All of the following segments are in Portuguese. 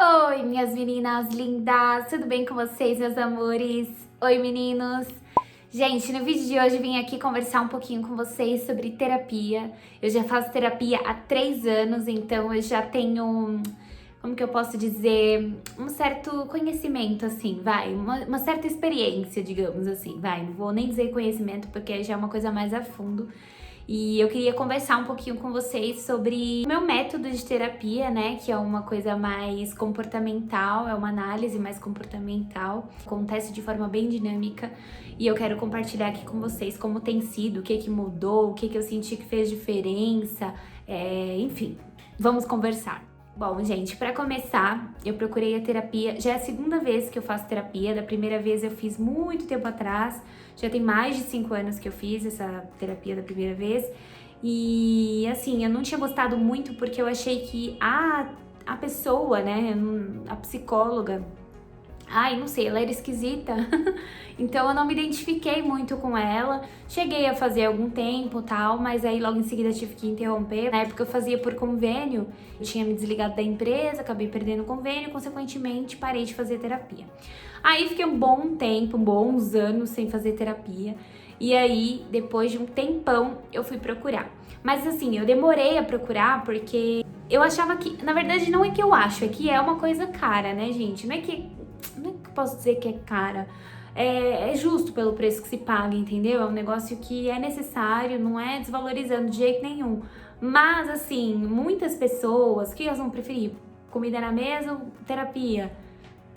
Oi, minhas meninas lindas, tudo bem com vocês, meus amores? Oi, meninos! Gente, no vídeo de hoje eu vim aqui conversar um pouquinho com vocês sobre terapia. Eu já faço terapia há 3 anos, então eu já tenho, como que eu posso dizer, um certo conhecimento, assim, uma certa experiência, digamos assim, não vou nem dizer conhecimento porque já é uma coisa mais a fundo. E eu queria conversar um pouquinho com vocês sobre o meu método de terapia, né? Que é uma coisa mais comportamental, é uma análise mais comportamental. Acontece de forma bem dinâmica. E eu quero compartilhar aqui com vocês como tem sido, o que que mudou, o que que eu senti que fez diferença. Enfim, vamos conversar. Bom, gente, para começar, eu procurei a terapia. Já é a segunda vez que eu faço terapia. Da primeira vez eu fiz muito tempo atrás. Já tem mais de 5 anos que eu fiz essa terapia da primeira vez. E assim, eu não tinha gostado muito porque eu achei que a pessoa, né, a psicóloga, ai, não sei, ela era esquisita. Então eu não me identifiquei muito com ela. Cheguei a fazer algum tempo, tal, mas aí logo em seguida tive que interromper. Na época eu fazia por convênio. Eu tinha me desligado da empresa, acabei perdendo o convênio, consequentemente parei de fazer terapia. Aí fiquei um bom tempo, bons anos sem fazer terapia. E aí, depois de um tempão, eu fui procurar. Mas assim, eu demorei a procurar porque eu achava que, na verdade, não é que eu acho, é que é uma coisa cara, né, gente? Não é que eu posso dizer que é cara. É justo pelo preço que se paga, entendeu? É um negócio que é necessário, não é desvalorizando de jeito nenhum. Mas, assim, muitas pessoas, o que elas vão preferir? Comida na mesa ou terapia?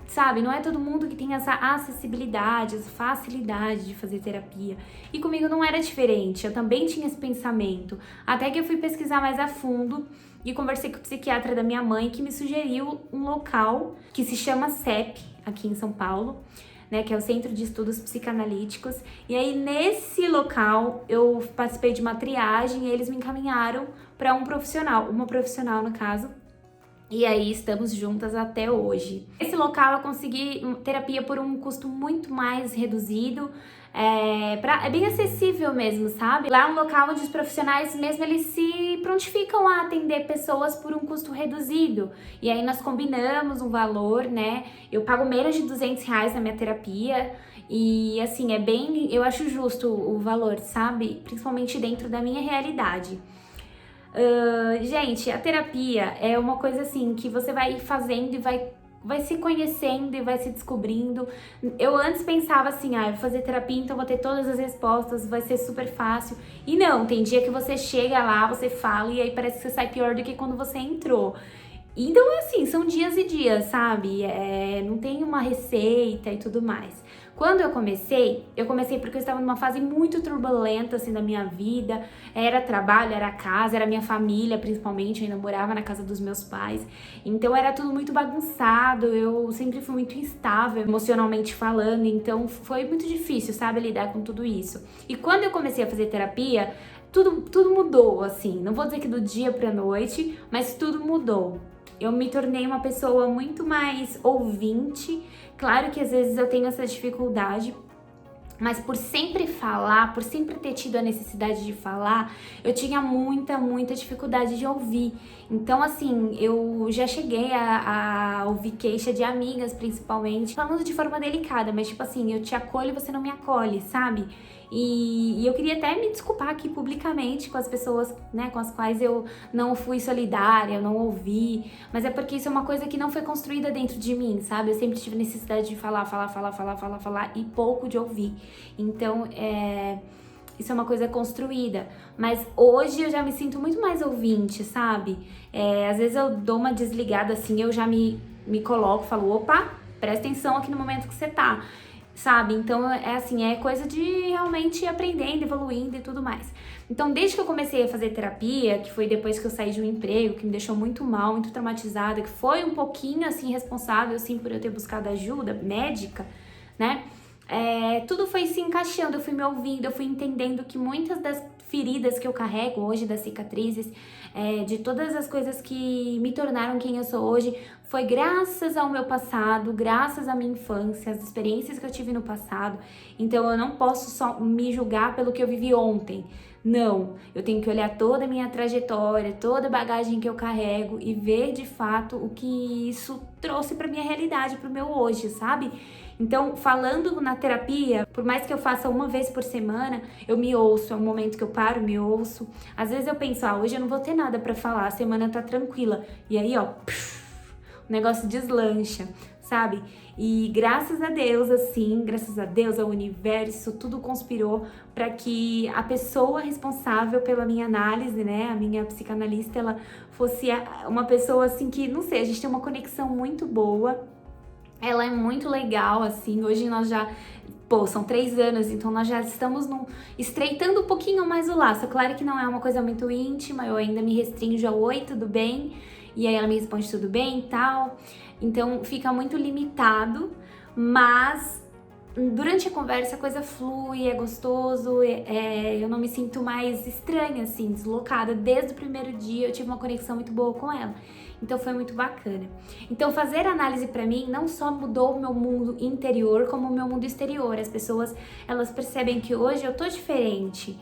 Sabe, não é todo mundo que tem essa acessibilidade, essa facilidade de fazer terapia. E comigo não era diferente, eu também tinha esse pensamento. Até que eu fui pesquisar mais a fundo e conversei com o psiquiatra da minha mãe, que me sugeriu um local que se chama CEP, aqui em São Paulo, né, que é o Centro de Estudos Psicanalíticos. E aí, nesse local, eu participei de uma triagem e eles me encaminharam para um profissional, uma profissional no caso. E aí estamos juntas até hoje. Esse local eu consegui terapia por um custo muito mais reduzido, é bem acessível mesmo, sabe? Lá é um local onde os profissionais mesmo eles se prontificam a atender pessoas por um custo reduzido. E aí nós combinamos um valor, né? Eu pago menos de R$ 200 na minha terapia. E assim, eu acho justo o valor, sabe? Principalmente dentro da minha realidade. Gente, a terapia é uma coisa assim que você vai fazendo e vai se conhecendo e vai se descobrindo. Eu antes pensava assim, eu vou fazer terapia, então vou ter todas as respostas, vai ser super fácil. E não, tem dia que você chega lá, você fala e aí parece que você sai pior do que quando você entrou. Então, assim, são dias e dias, sabe? Não tem uma receita e tudo mais. Quando eu comecei porque eu estava numa fase muito turbulenta, assim, da minha vida. Era trabalho, era casa, era minha família, principalmente. Eu ainda morava na casa dos meus pais. Então, era tudo muito bagunçado. Eu sempre fui muito instável, emocionalmente falando. Então, foi muito difícil, sabe, lidar com tudo isso. E quando eu comecei a fazer terapia, tudo mudou, assim. Não vou dizer que do dia pra noite, mas tudo mudou. Eu me tornei uma pessoa muito mais ouvinte. Claro que às vezes eu tenho essa dificuldade, mas por sempre falar, por sempre ter tido a necessidade de falar, eu tinha muita dificuldade de ouvir. Então, assim, eu já cheguei a ouvir queixa de amigas, principalmente, falando de forma delicada, mas tipo assim, eu te acolho e você não me acolhe, sabe? E eu queria até me desculpar aqui publicamente com as pessoas, né, com as quais eu não fui solidária, eu não ouvi, mas é porque isso é uma coisa que não foi construída dentro de mim, sabe? Eu sempre tive necessidade de falar e pouco de ouvir. Então, isso é uma coisa construída, mas hoje eu já me sinto muito mais ouvinte, sabe? Às vezes eu dou uma desligada assim, eu já me coloco, falo, opa, presta atenção aqui no momento que você tá, sabe? Então, assim, é coisa de realmente ir aprendendo, evoluindo e tudo mais. Então, desde que eu comecei a fazer terapia, que foi depois que eu saí de um emprego, que me deixou muito mal, muito traumatizada, que foi um pouquinho, assim, responsável, assim, por eu ter buscado ajuda médica, né? Tudo foi se encaixando, eu fui me ouvindo, eu fui entendendo que muitas das feridas que eu carrego hoje, das cicatrizes, de todas as coisas que me tornaram quem eu sou hoje, foi graças ao meu passado, graças à minha infância, as experiências que eu tive no passado. Então eu não posso só me julgar pelo que eu vivi ontem. Não, eu tenho que olhar toda a minha trajetória, toda a bagagem que eu carrego e ver de fato o que isso trouxe para minha realidade, para o meu hoje, sabe? Então, falando na terapia, por mais que eu faça uma vez por semana, eu me ouço, é um momento que eu paro, me ouço. Às vezes eu penso, hoje eu não vou ter nada pra falar, a semana tá tranquila. E aí, ó, o negócio deslancha, sabe? E graças a Deus, assim, graças a Deus, ao universo, tudo conspirou para que a pessoa responsável pela minha análise, né, a minha psicanalista, ela fosse uma pessoa assim que, não sei, a gente tem uma conexão muito boa. Ela é muito legal, assim, hoje nós já, são 3 anos, então nós já estamos estreitando um pouquinho mais o laço. Claro que não é uma coisa muito íntima, eu ainda me restringo ao oi, tudo bem? E aí ela me responde tudo bem e tal. Então fica muito limitado, mas durante a conversa a coisa flui, é gostoso, eu não me sinto mais estranha, assim, deslocada. Desde o primeiro dia eu tive uma conexão muito boa com ela. Então foi muito bacana. Então fazer análise pra mim não só mudou o meu mundo interior, como o meu mundo exterior. As pessoas, elas percebem que hoje eu tô diferente.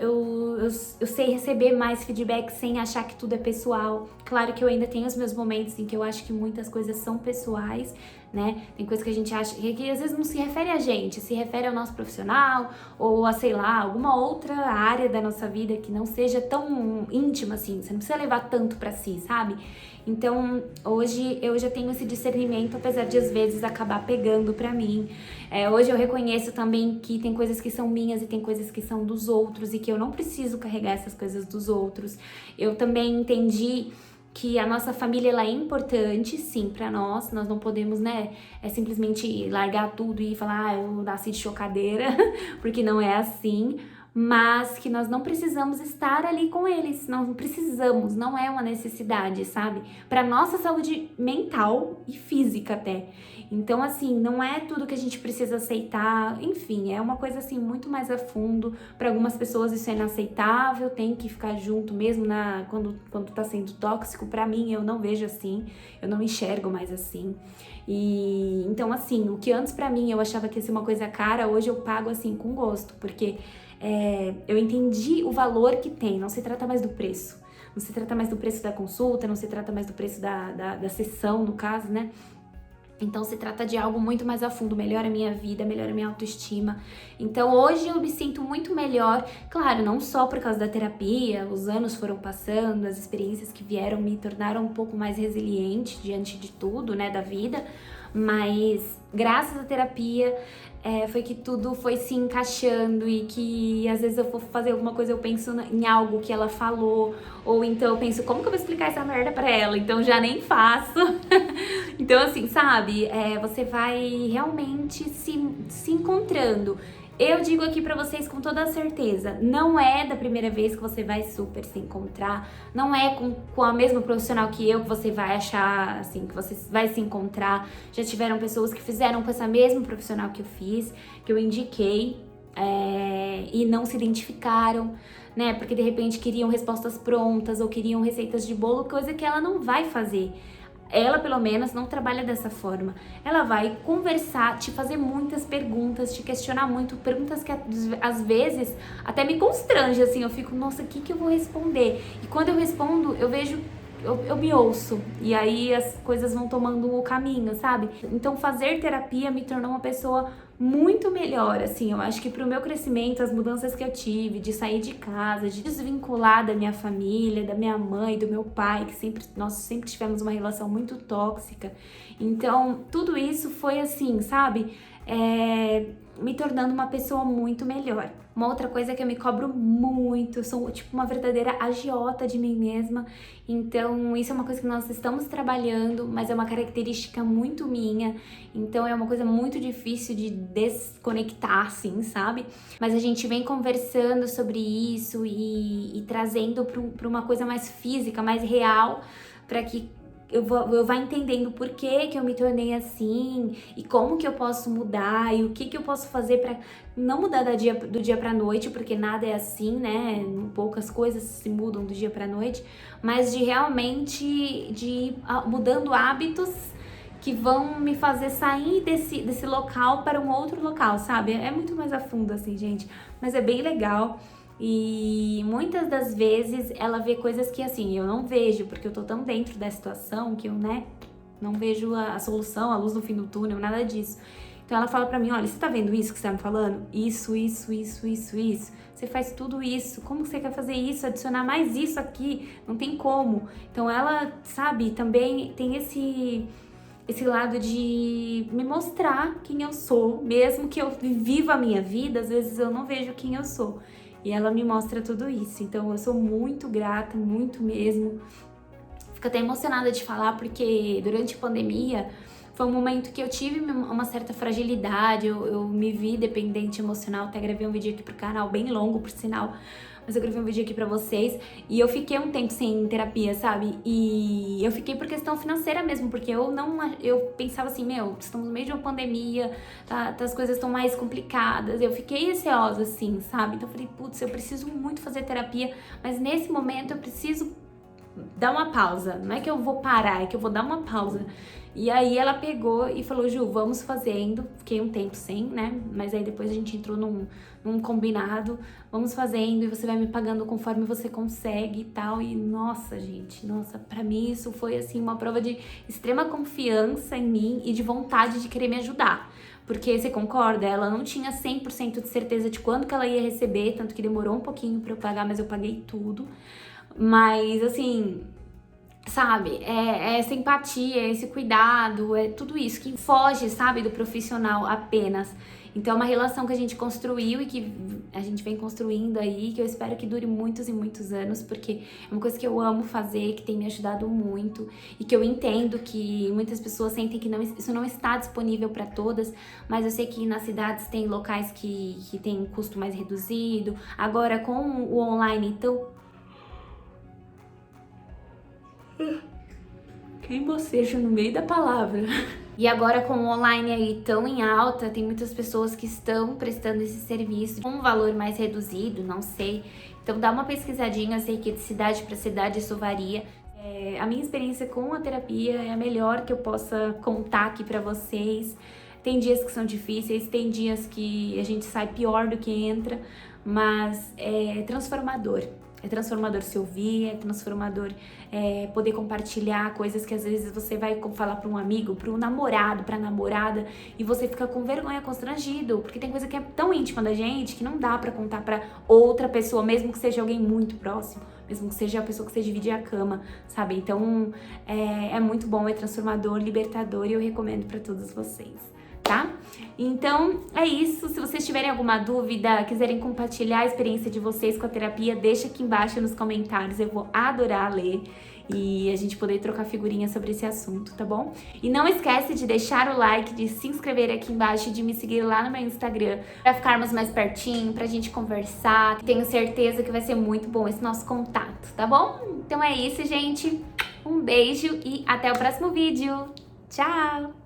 Eu sei receber mais feedback sem achar que tudo é pessoal. Claro que eu ainda tenho os meus momentos em que eu acho que muitas coisas são pessoais, né? Tem coisas que a gente acha que às vezes não se refere a gente, se refere ao nosso profissional ou a, sei lá, alguma outra área da nossa vida que não seja tão íntima assim. Você não precisa levar tanto pra si, sabe? Então, hoje eu já tenho esse discernimento, apesar de às vezes acabar pegando pra mim. Hoje eu reconheço também que tem coisas que são minhas e tem coisas que são dos outros e que eu não preciso carregar essas coisas dos outros. Eu também entendi que a nossa família, ela é importante, sim, pra nós não podemos, né, simplesmente largar tudo e falar, eu nasci de chocadeira, porque não é assim, mas que nós não precisamos estar ali com eles, nós não precisamos, não é uma necessidade, sabe? Pra nossa saúde mental e física até. Então, assim, não é tudo que a gente precisa aceitar, enfim, é uma coisa assim muito mais a fundo. Para algumas pessoas isso é inaceitável, tem que ficar junto mesmo quando tá sendo tóxico. Para mim, eu não vejo assim, eu não enxergo mais assim. E então, assim, o que antes para mim eu achava que ia ser uma coisa cara, hoje eu pago assim com gosto, porque eu entendi o valor que tem, não se trata mais do preço. Não se trata mais do preço da consulta, não se trata mais do preço da sessão, no caso, né? Então se trata de algo muito mais a fundo, melhora a minha vida, melhora a minha autoestima. Então hoje eu me sinto muito melhor, claro, não só por causa da terapia, os anos foram passando, as experiências que vieram me tornaram um pouco mais resiliente diante de tudo, né, da vida, mas graças à terapia foi que tudo foi se encaixando e que às vezes eu vou fazer alguma coisa, eu penso em algo que ela falou, ou então eu penso, como que eu vou explicar essa merda pra ela? Então já nem faço. Então assim, sabe, você vai realmente se encontrando. Eu digo aqui pra vocês com toda certeza, não é da primeira vez que você vai super se encontrar, não é com a mesma profissional que eu que você vai achar, assim, que você vai se encontrar. Já tiveram pessoas que fizeram com essa mesma profissional que eu fiz, que eu indiquei, e não se identificaram, né? Porque de repente queriam respostas prontas ou queriam receitas de bolo, coisa que ela não vai fazer. Ela, pelo menos, não trabalha dessa forma. Ela vai conversar, te fazer muitas perguntas, te questionar muito, perguntas que às vezes até me constrange, assim, eu fico, nossa, o que eu vou responder? E quando eu respondo, eu vejo, eu me ouço, e aí as coisas vão tomando o caminho, sabe? Então fazer terapia me tornou uma pessoa muito melhor, assim, eu acho que pro meu crescimento, as mudanças que eu tive, de sair de casa, de desvincular da minha família, da minha mãe, do meu pai, que nós sempre tivemos uma relação muito tóxica, então tudo isso foi assim, sabe, me tornando uma pessoa muito melhor. Uma outra coisa que eu me cobro muito, eu sou tipo uma verdadeira agiota de mim mesma, então isso é uma coisa que nós estamos trabalhando, mas é uma característica muito minha, então é uma coisa muito difícil de desconectar, assim, sabe? Mas a gente vem conversando sobre isso e trazendo para uma coisa mais física, mais real, para que eu vá entendendo por que eu me tornei assim e como que eu posso mudar e o que eu posso fazer para não mudar do dia pra noite, porque nada é assim, né? Poucas coisas se mudam do dia pra noite, mas de realmente de ir mudando hábitos que vão me fazer sair desse local para um outro local, sabe? É muito mais a fundo assim, gente, mas é bem legal. E muitas das vezes ela vê coisas que assim, eu não vejo, porque eu tô tão dentro da situação que eu, né, não vejo a solução, a luz no fim do túnel, nada disso. Então ela fala pra mim, olha, você tá vendo isso que você tá me falando? Isso. Você faz tudo isso. Como você quer fazer isso? Adicionar mais isso aqui? Não tem como. Então ela, sabe, também tem esse lado de me mostrar quem eu sou, mesmo que eu viva a minha vida, às vezes eu não vejo quem eu sou. E ela me mostra tudo isso. Então eu sou muito grata, muito mesmo. Fico até emocionada de falar, porque durante a pandemia foi um momento que eu tive uma certa fragilidade, eu me vi dependente emocional. Até gravei um vídeo aqui pro canal, bem longo, por sinal. Mas eu gravei um vídeo aqui pra vocês e eu fiquei um tempo sem terapia, sabe? E eu fiquei por questão financeira mesmo, porque eu pensava assim, meu, estamos no meio de uma pandemia, tá, as coisas estão mais complicadas. Eu fiquei receosa, assim, sabe? Então eu falei, putz, eu preciso muito fazer terapia, mas nesse momento eu preciso dar uma pausa. Não é que eu vou parar, é que eu vou dar uma pausa. E aí ela pegou e falou, Ju, vamos fazendo. Fiquei um tempo sem, né? Mas aí depois a gente entrou num combinado. Vamos fazendo e você vai me pagando conforme você consegue e tal. E nossa, gente, nossa, pra mim isso foi assim uma prova de extrema confiança em mim e de vontade de querer me ajudar. Porque, você concorda? Ela não tinha 100% de certeza de quando que ela ia receber, tanto que demorou um pouquinho pra eu pagar, mas eu paguei tudo. Mas, assim, sabe, é essa empatia, é esse cuidado, é tudo isso que foge, sabe, do profissional apenas. Então é uma relação que a gente construiu e que a gente vem construindo aí, que eu espero que dure muitos e muitos anos, porque é uma coisa que eu amo fazer, que tem me ajudado muito e que eu entendo que muitas pessoas sentem que isso não está disponível para todas, mas eu sei que nas cidades tem locais que tem um custo mais reduzido. Agora com o online, então quem boceja no meio da palavra. E agora com o online aí tão em alta, tem muitas pessoas que estão prestando esse serviço com um valor mais reduzido, não sei. Então dá uma pesquisadinha, eu sei que de cidade para cidade isso varia. A minha experiência com a terapia é a melhor que eu possa contar aqui pra vocês. Tem dias que são difíceis, tem dias que a gente sai pior do que entra, mas é transformador. É transformador se ouvir, é transformador poder compartilhar coisas que às vezes você vai falar para um amigo, para um namorado, para namorada, e você fica com vergonha, constrangido, porque tem coisa que é tão íntima da gente que não dá para contar para outra pessoa, mesmo que seja alguém muito próximo, mesmo que seja a pessoa que você divide a cama, sabe? Então é muito bom, é transformador, libertador, e eu recomendo para todos vocês. Tá? Então é isso. Se vocês tiverem alguma dúvida, quiserem compartilhar a experiência de vocês com a terapia, deixa aqui embaixo nos comentários, eu vou adorar ler e a gente poder trocar figurinhas sobre esse assunto, tá bom? E não esquece de deixar o like, de se inscrever aqui embaixo e de me seguir lá no meu Instagram pra ficarmos mais pertinho, pra gente conversar. Tenho certeza que vai ser muito bom esse nosso contato, tá bom? Então é isso, gente. Um beijo e até o próximo vídeo. Tchau!